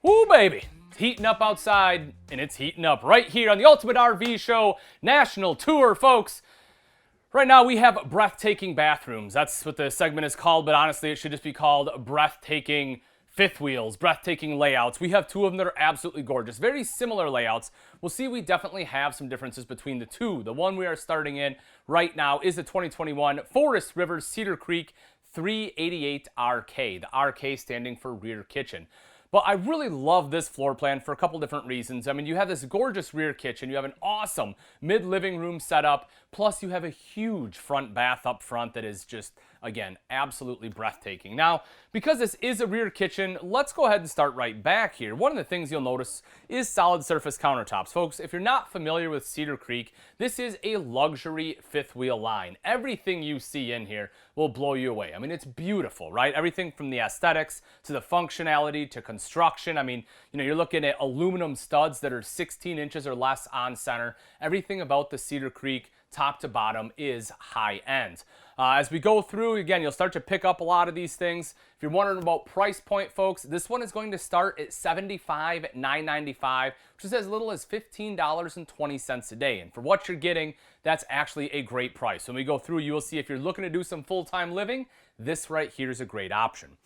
Woo, baby. It's heating up outside, and it's heating up right here on the Ultimate RV Show National Tour, folks. Right now, we have breathtaking bathrooms. That's what the segment is called, but honestly, it should just be called breathtaking fifth wheels, breathtaking layouts. We have two of them that are absolutely gorgeous. Very similar layouts. We'll see we definitely have some differences between the two. The one we are starting in right now is the 2021 Forest River Cedar Creek 388RK. The RK standing for rear kitchen. But I really love this floor plan for a couple different reasons. I mean, you have this gorgeous rear kitchen, you have an awesome mid-living room setup, plus you have a huge front bath up front that is just, again, absolutely breathtaking. Now, because this is a rear kitchen, let's go ahead and start right back here. One of the things you'll notice is solid surface countertops. Folks, if you're not familiar with Cedar Creek, this is a luxury fifth wheel line. Everything you see in here will blow you away. I mean, it's beautiful, right? Everything from the aesthetics to the functionality to construction. I mean, you're looking at aluminum studs that are 16 inches or less on center. Everything about the Cedar Creek top to bottom is high end. As we go through, again, you'll start to pick up a lot of these things. If you're wondering about price point, folks, this one is going to start at $75,995, which is as little as $15.20 a day. And for what you're getting, that's actually a great price. When we go through, you will see if you're looking to do some full-time living, this right here is a great option.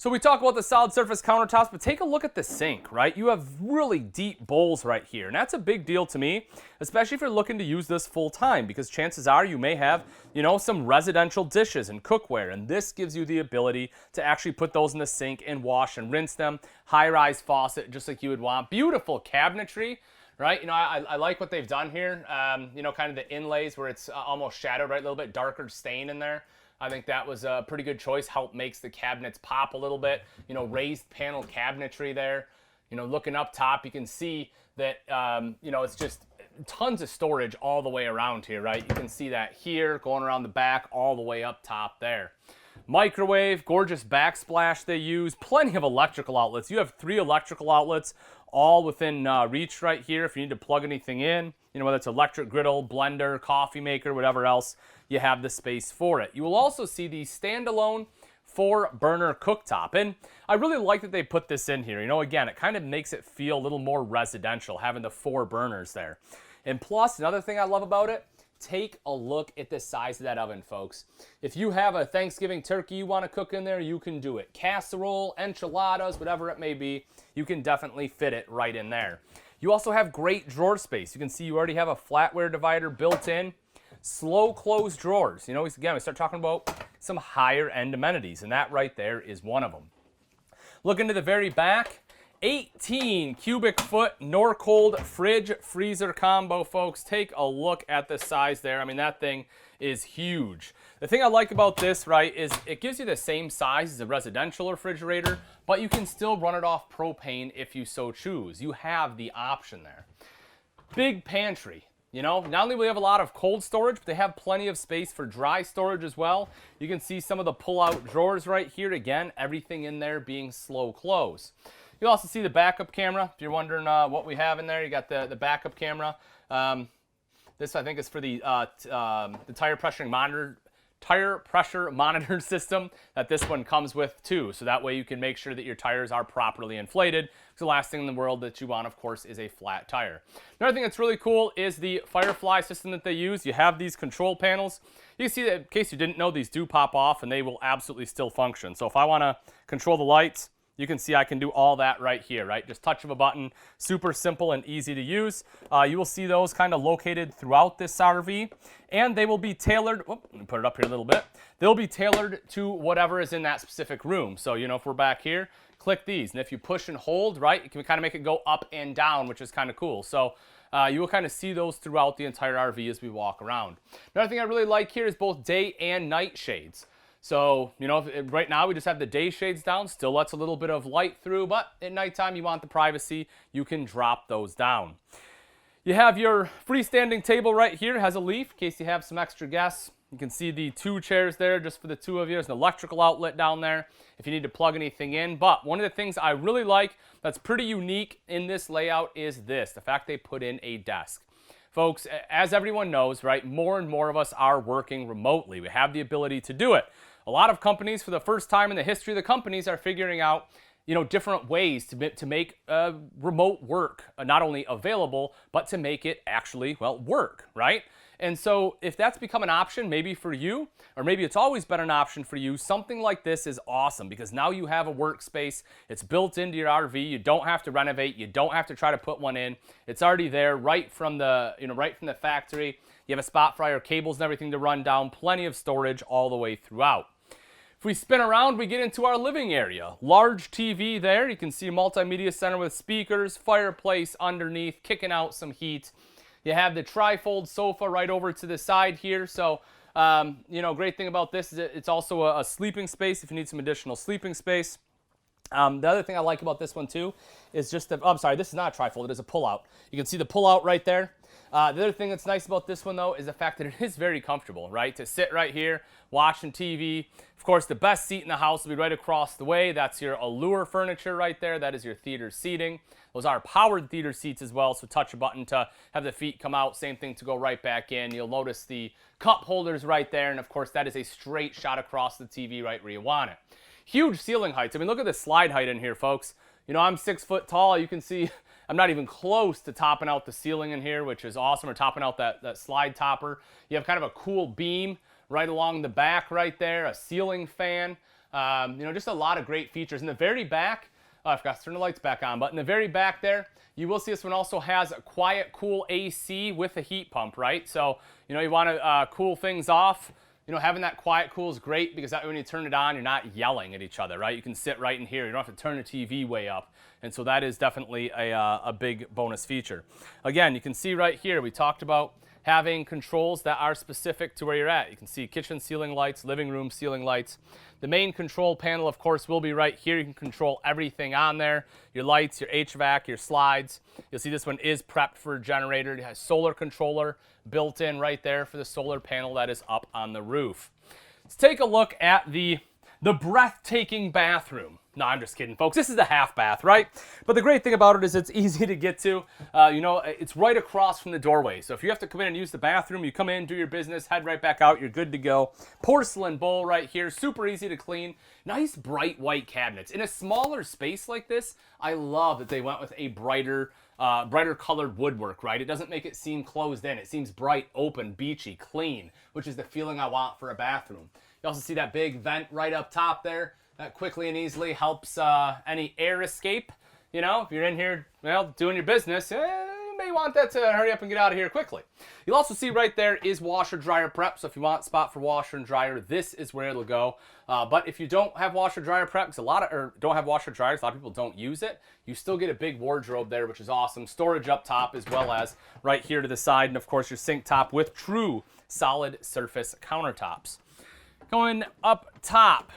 So we talk about the solid surface countertops, but take a look at the sink, right? You have really deep bowls right here, and that's a big deal to me, especially if you're looking to use this full time, because chances are you may have, some residential dishes and cookware, and this gives you the ability to actually put those in the sink and wash and rinse them. High-rise faucet, just like you would want. Beautiful cabinetry. Right, I like what they've done here. Kind of the inlays where it's almost shadowed, right? A little bit darker stain in there. I think that was a pretty good choice. Makes the cabinets pop a little bit. Raised panel cabinetry there. Looking up top, you can see that, it's just tons of storage all the way around here, right? You can see that here, going around the back, all the way up top there. Microwave, gorgeous backsplash they use. Plenty of electrical outlets. You have 3 electrical outlets all within reach right here if you need to plug anything in. Whether it's electric griddle, blender, coffee maker, whatever else, you have the space for it. You will also see the standalone 4-burner cooktop. And I really like that they put this in here. Again, it kind of makes it feel a little more residential, having the 4 burners there. And plus, another thing I love about it, take a look at the size of that oven, folks. If you have a Thanksgiving turkey you want to cook in there, you can do it. Casserole, enchiladas, whatever it may be, you can definitely fit it right in there. You also have great drawer space. You can see you already have a flatware divider built in. Slow close drawers. Again, we start talking about some higher end amenities, and that right there is one of them. Looking to the very back, 18 cubic foot Norcold fridge freezer combo, folks. Take a look at the size there. I mean, that thing is huge. The thing I like about this, right, is it gives you the same size as a residential refrigerator, but you can still run it off propane if you so choose. You have the option there. Big pantry. Not only will they have a lot of cold storage, but they have plenty of space for dry storage as well. You can see some of the pull-out drawers right here. Again, everything in there being slow close. You'll also see the backup camera. If you're wondering what we have in there, you got the backup camera. This, I think, is for the tire pressure monitor system that this one comes with too. So that way you can make sure that your tires are properly inflated. Because the last thing in the world that you want, of course, is a flat tire. Another thing that's really cool is the Firefly system that they use. You have these control panels. You can see that, in case you didn't know, these do pop off and they will absolutely still function. So if I want to control the lights, you can see I can do all that right here, right? Just touch of a button, super simple and easy to use. You will see those kind of located throughout this RV, and they will be tailored, let me put it up here a little bit. They'll be tailored to whatever is in that specific room. So, if we're back here, click these, and if you push and hold, right, you can kind of make it go up and down, which is kind of cool. So you will kind of see those throughout the entire RV as we walk around. Another thing I really like here is both day and night shades. So, right now we just have the day shades down, still lets a little bit of light through, but at nighttime you want the privacy, you can drop those down. You have your freestanding table right here, it has a leaf in case you have some extra guests. You can see the 2 chairs there just for the 2 of you. There's an electrical outlet down there if you need to plug anything in. But one of the things I really like that's pretty unique in this layout is this, the fact they put in a desk. Folks, as everyone knows, right, more and more of us are working remotely. We have the ability to do it. A lot of companies, for the first time in the history of the companies, are figuring out different ways to make remote work not only available, but to make it actually, well, work, right? And so if that's become an option maybe for you, or maybe it's always been an option for you, something like this is awesome because now you have a workspace. It's built into your RV. You don't have to renovate. You don't have to try to put one in. It's already there right from the, right from the factory. You have a spot for all your cables and everything to run down. Plenty of storage all the way throughout. If we spin around, we get into our living area. Large TV there. You can see a multimedia center with speakers, fireplace underneath, kicking out some heat. You have the trifold sofa right over to the side here. So, great thing about this is it's also a sleeping space if you need some additional sleeping space. The other thing I like about this one too is just the, I'm sorry, this is not a trifold, it is a pull-out. You can see the pull-out right there. The other thing that's nice about this one though is the fact that it is very comfortable, right? To sit right here, watching TV. Of course, the best seat in the house will be right across the way. That's your Allure furniture right there. That is your theater seating. Those are powered theater seats as well, so touch a button to have the feet come out. Same thing to go right back in. You'll notice the cup holders right there, and of course that is a straight shot across the TV right where you want it. Huge ceiling heights. I mean, look at the slide height in here, folks. I'm 6 foot tall. You can see I'm not even close to topping out the ceiling in here, which is awesome, or topping out that slide topper. You have kind of a cool beam right along the back right there, a ceiling fan. Just a lot of great features. In the very back, I forgot to turn the lights back on, but in the very back there, you will see this one also has a quiet, cool AC with a heat pump, right? So, you want to cool things off. Having that quiet cool is great because that way when you turn it on, you're not yelling at each other, right? You can sit right in here. You don't have to turn the TV way up. And so that is definitely a big bonus feature. Again, you can see right here, we talked about having controls that are specific to where you're at. You can see kitchen ceiling lights, living room ceiling lights. The main control panel, of course, will be right here. You can control everything on there. Your lights, your HVAC, your slides. You'll see this one is prepped for a generator. It has solar controller built in right there for the solar panel that is up on the roof. Let's take a look at the breathtaking bathroom. No, I'm just kidding, folks. This is the half bath, right? But the great thing about it is it's easy to get to. It's right across from the doorway. So if you have to come in and use the bathroom, you come in, do your business, head right back out, you're good to go. Porcelain bowl right here, super easy to clean. Nice bright white cabinets. In a smaller space like this, I love that they went with a brighter colored woodwork, right? It doesn't make it seem closed in. It seems bright, open, beachy, clean, which is the feeling I want for a bathroom. You also see that big vent right up top there. That quickly and easily helps any air escape. If you're in here, doing your business, you may want that to hurry up and get out of here quickly. You'll also see right there is washer dryer prep. So if you want a spot for washer and dryer, this is where it'll go. But if you don't have washer dryer prep, because don't have washer dryers, a lot of people don't use it, you still get a big wardrobe there, which is awesome. Storage up top as well as right here to the side, and of course your sink top with true solid surface countertops. Going up top,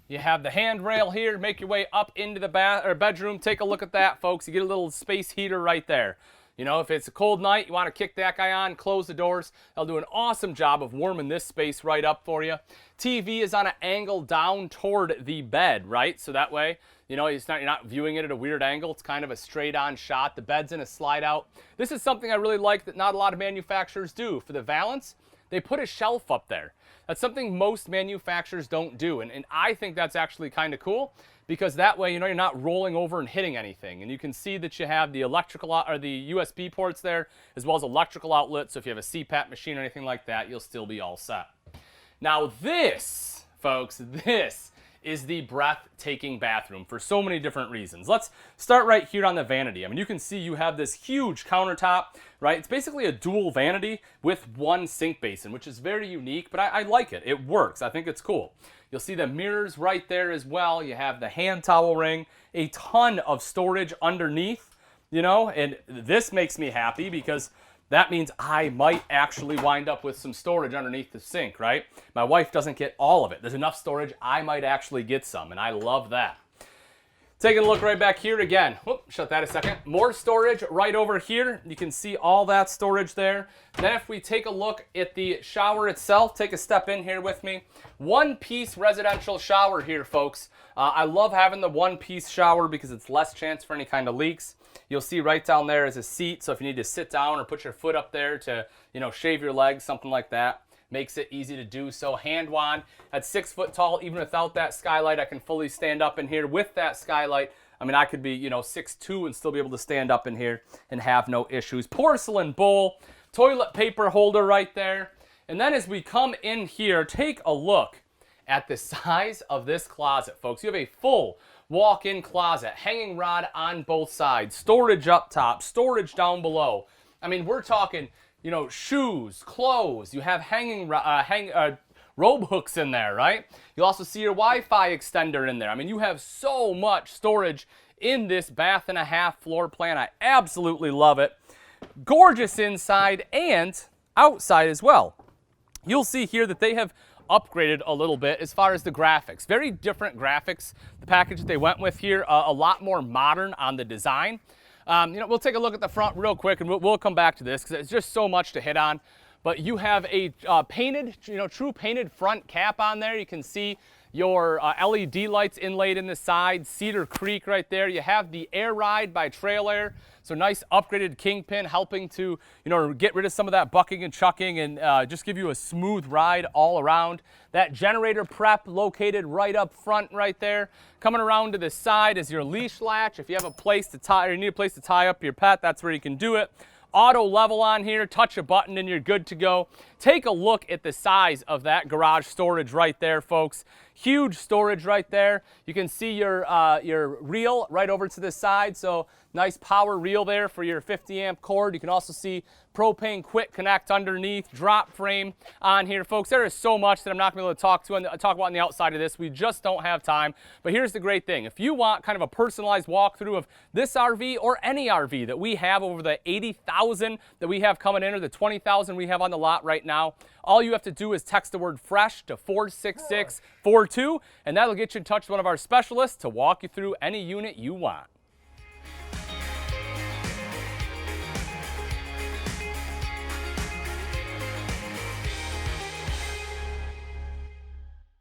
you have the handrail here. Make your way up into the bedroom. Take a look at that, folks. You get a little space heater right there. If it's a cold night, you want to kick that guy on, close the doors. They'll do an awesome job of warming this space right up for you. TV is on an angle down toward the bed, right? So that way, you're not viewing it at a weird angle. It's kind of a straight on shot. The bed's in a slide out. This is something I really like that not a lot of manufacturers do. For the valance, they put a shelf up there. That's something most manufacturers don't do, and I think that's actually kind of cool because that way, you're not rolling over and hitting anything. And you can see that you have the electrical or the USB ports there, as well as electrical outlets. So if you have a CPAP machine or anything like that, you'll still be all set. Now this, folks, this is the breathtaking bathroom for so many different reasons. Let's start right here on the vanity. I mean, you can see you have this huge countertop, right? It's basically a dual vanity with one sink basin, which is very unique, but I like it. It works. I think it's cool. You'll see the mirrors right there as well. You have the hand towel ring, a ton of storage underneath, and this makes me happy because that means I might actually wind up with some storage underneath the sink, right? My wife doesn't get all of it. There's enough storage, I might actually get some, and I love that. Taking a look right back here again. Whoop, shut that a second. More storage right over here. You can see all that storage there. Then if we take a look at the shower itself, take a step in here with me. One-piece residential shower here, folks. I love having the one-piece shower because it's less chance for any kind of leaks. You'll see right down there is a seat, so if you need to sit down or put your foot up there to, shave your legs, something like that, makes it easy to do so. Hand wand at 6 foot tall, even without that skylight, I can fully stand up in here. With that skylight, I mean, I could be, 6'2" and still be able to stand up in here and have no issues. Porcelain bowl, toilet paper holder right there. And then as we come in here, take a look at the size of this closet, folks. You have a full walk-in closet, hanging rod on both sides, storage up top, storage down below. I mean, we're talking, shoes, clothes. You have robe hooks in there, right? You'll also see your Wi-Fi extender in there. I mean, you have so much storage in this bath and a half floor plan. I absolutely love it. Gorgeous inside and outside as well. You'll see here that they have upgraded a little bit as far as the graphics. Very different graphics. The package that they went with here, a lot more modern on the design. We'll take a look at the front real quick, and we'll come back to this because it's just so much to hit on. But you have a painted, true painted front cap on there. You can see your LED lights inlaid in the side, Cedar Creek right there. You have the Air Ride by Trail Air. So nice upgraded kingpin, helping to, get rid of some of that bucking and chucking and just give you a smooth ride all around. That generator prep located right up front right there. Coming around to the side is your leash latch. If you have a place to tie, or you need a place to tie up your pet, that's where you can do it. Auto level on here, touch a button and you're good to go. Take a look at the size of that garage storage right there, folks. Huge storage right there. You can see your reel right over to the side, so nice power reel there for your 50 amp cord. You can also see propane quick connect underneath, drop frame on here, folks. There is so much that I'm not going to be able to talk about on the outside of this. We just don't have time. But here's the great thing. If you want kind of a personalized walkthrough of this RV or any RV that we have, over the 80,000 that we have coming in, or the 20,000 we have on the lot right now, all you have to do is text the word FRESH to 46642, and that'll get you in touch with one of our specialists to walk you through any unit you want.